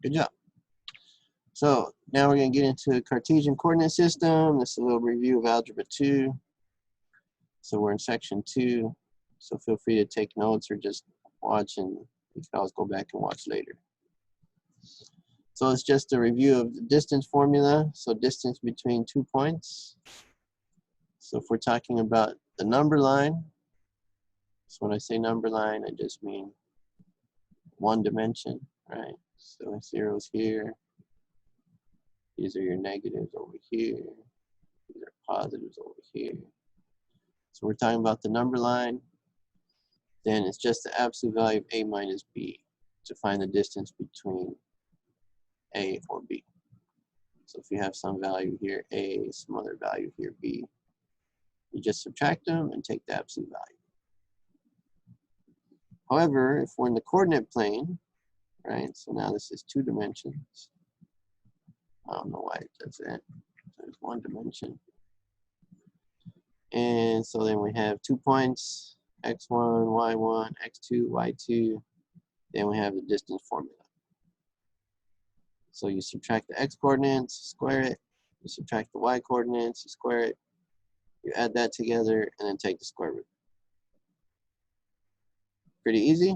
Good job. So now we're going to get into Cartesian coordinate system. This is a little review of Algebra 2. So we're in section 2. So feel free to take notes or just watch, and you can always go back and watch later. So it's just a review of the distance formula. So distance between 2 points. So if we're talking about the number line, so when I say number line, I just mean one dimension, right? So 0's here. These are your negatives over here. These are positives over here. So we're talking about the number line. Then it's just the absolute value of a minus b to find the distance between a or b. So if you have some value here a, some other value here b, you just subtract them and take the absolute value. However, if we're in the coordinate plane, right, so now this is 2 dimensions. I don't know why it does that. There's 1 dimension. And so then we have 2 points, x1, y1, x2, y2. Then we have the distance formula. So you subtract the x coordinates, square it. You subtract the y coordinates, you square it. You add that together and then take the square root. Pretty easy.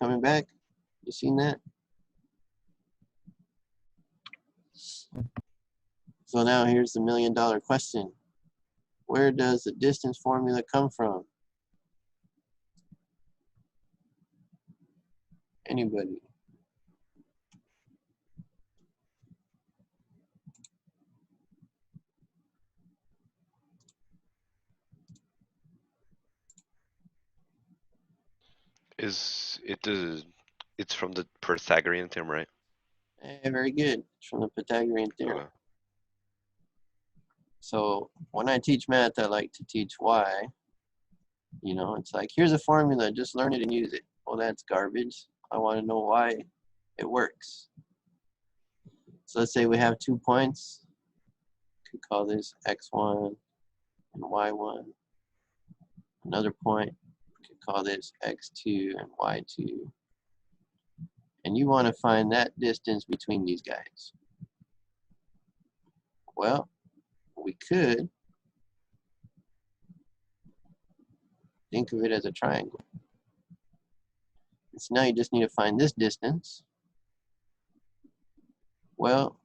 Coming back, you seen that? So now here's the $1 million question. Where does the distance formula come from? Anybody? It's from the Pythagorean theorem, right? Very good. It's from the Pythagorean theorem. So when I teach math, I like to teach why. You know, it's like, here's a formula, just learn it and use it. Well, that's garbage. I want to know why it works. So let's say we have 2 points. We could call this x1 and y1. Another point, we could call this x2 and y2. And you want to find that distance between these guys. Well, we could think of it as a triangle. So now you just need to find this distance. Well,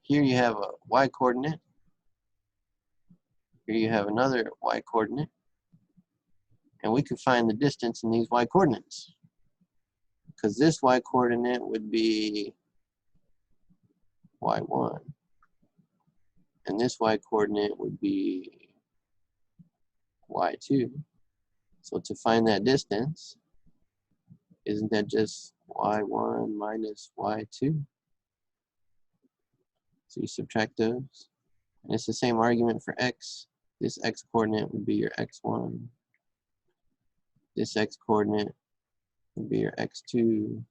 here you have a y coordinate. Here you have another y coordinate. And we could find the distance in these y coordinates. Because this y coordinate would be y1. And this y coordinate would be y2. So to find that distance, isn't that just y1 minus y2? So you subtract those. And it's the same argument for x. This x coordinate would be your x1. This x coordinate would be your x2. And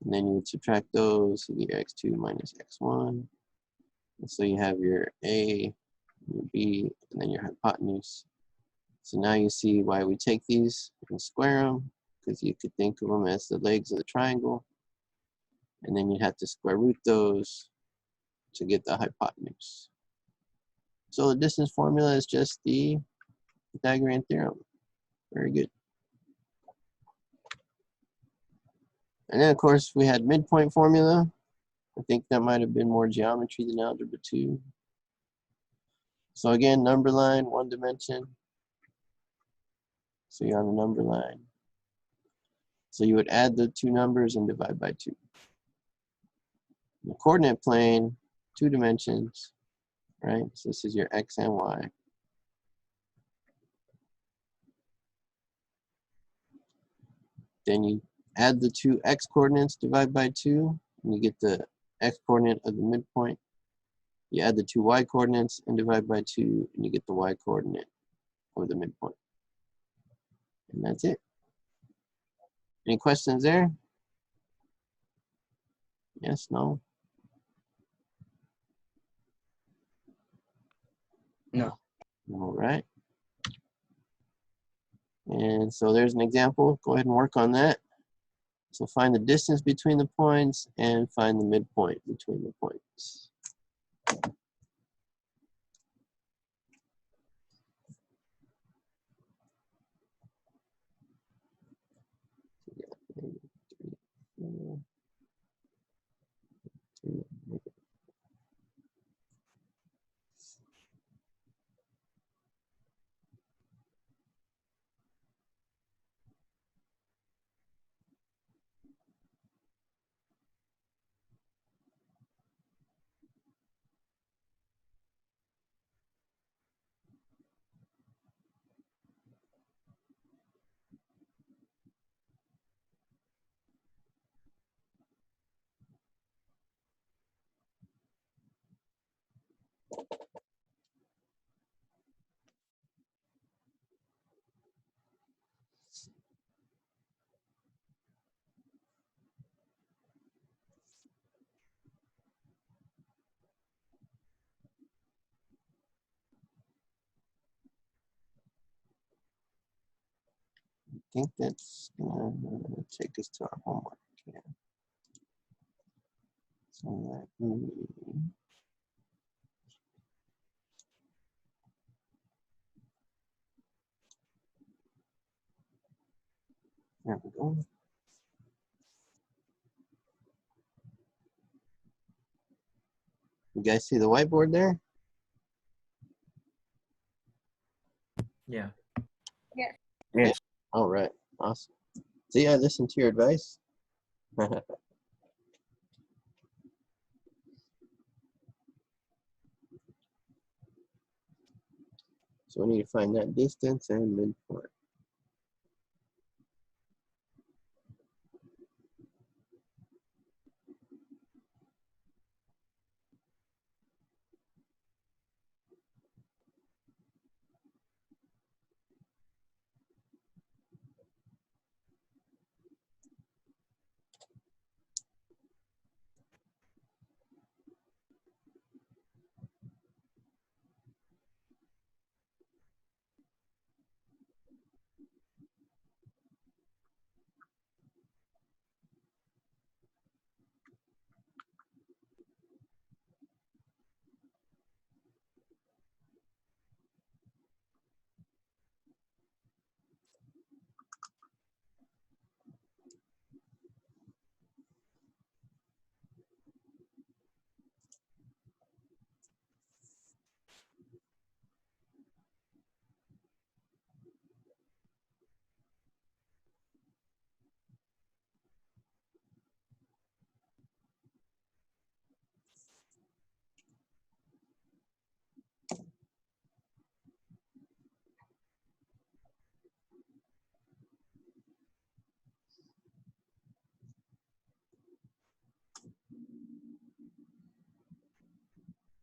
then you would subtract those, you get your x2 minus x1. And so you have your a, your b, and then your hypotenuse. So now you see why we take these and square them, because you could think of them as the legs of the triangle. And then you'd have to square root those to get the hypotenuse. So the distance formula is just the Pythagorean theorem. Very good. And then of course we had midpoint formula. I think that might have been more geometry than algebra 2. So again, number line, 1 dimension. So you're on the number line. So you would add the 2 numbers and divide by 2. In the coordinate plane, 2 dimensions, right? So this is your x and y. Then you add the 2 x coordinates, divide by 2, and you get the x coordinate of the midpoint. You add the 2 y coordinates and divide by 2, and you get the y coordinate of the midpoint. And that's it. Any questions there? Yes, no? No. All right. And so there's an example. Go ahead and work on that. So find the distance between the points and find the midpoint between the points. I think that's gonna take us to our homework. Yeah. So let me, there we go. You guys see the whiteboard there? Yeah. Yes. All right, awesome. See, I listened to your advice. So we need to find that distance and midpoint.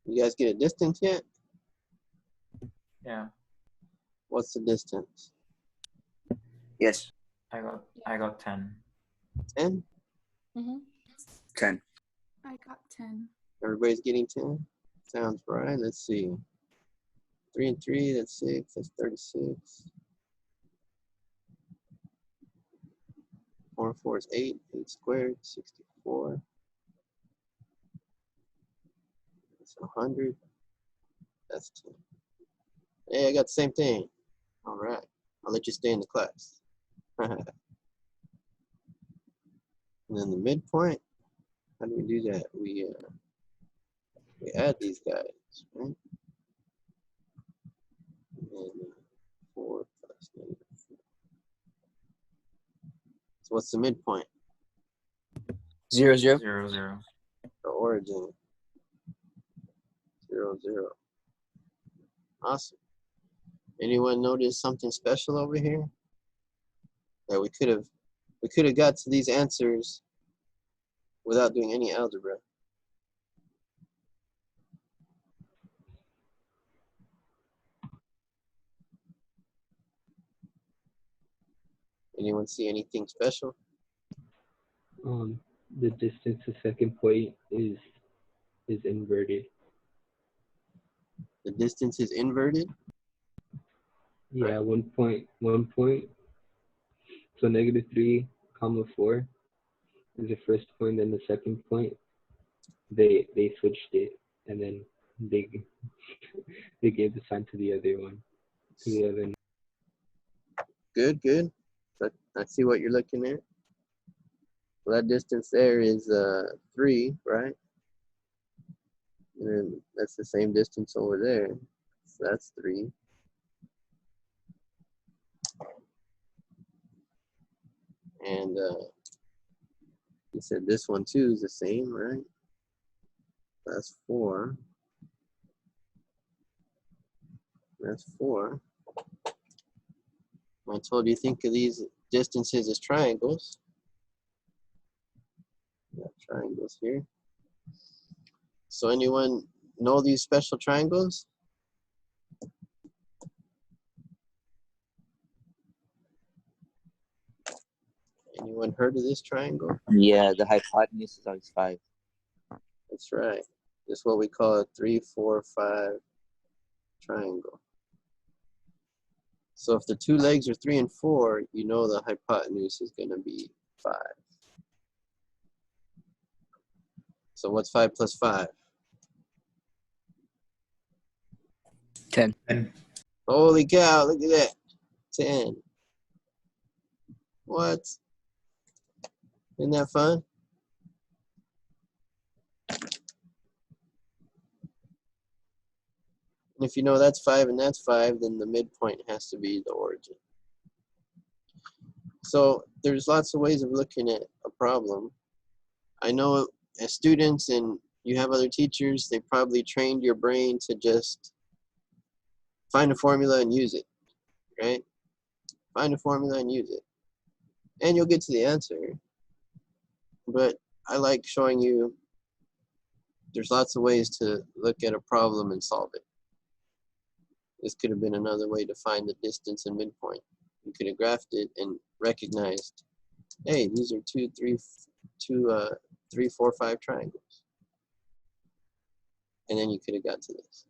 You guys get a distance yet? Yeah. What's the distance? Yes. I got 10. 10? 10. I got 10. Everybody's getting 10? Sounds right. Let's see. 3 and 3, that's 6. That's 36. 4 and 4 is 8. 8 squared, 64. That's 100. That's 10. Hey, I got the same thing. All right. I'll let you stay in the class. And then the midpoint, how do we do that? We add these guys, right? And then 4 plus -4. So what's the midpoint? 0, 0. 0, 0. The origin. 0, 0. Awesome. Anyone notice something special over here? That we could have got to these answers without doing any algebra. Anyone see anything special? The distance to second point is inverted. The distance is inverted. Yeah, 1 point. So -3, 4. the first point and the second point, they switched it, and then they they gave the sign to the other one, to the other. Good, good. I see what you're looking at. Well, that distance there is 3, right? And then that's the same distance over there. So that's 3. And you said this one too is the same, right? That's 4. That's 4. I told you think of these distances as triangles. Got triangles here. So anyone know these special triangles? Anyone heard of this triangle? Yeah, the hypotenuse is always 5. That's right. This is what we call a 3, 4, 5 triangle. So if the two legs are 3 and 4, you know the hypotenuse is going to be 5. So what's 5 plus 5? 10. Holy cow, look at that. 10. What? Isn't that fun? And if you know that's 5 and that's 5, then the midpoint has to be the origin. So there's lots of ways of looking at a problem. I know as students and you have other teachers, they probably trained your brain to just find a formula and use it, right? Find a formula and use it. And you'll get to the answer. But I like showing you there's lots of ways to look at a problem and solve it. This could have been another way to find the distance and midpoint. You could have graphed it and recognized, hey, these are 2, 3, 4, 5 triangles. And then you could have got to this.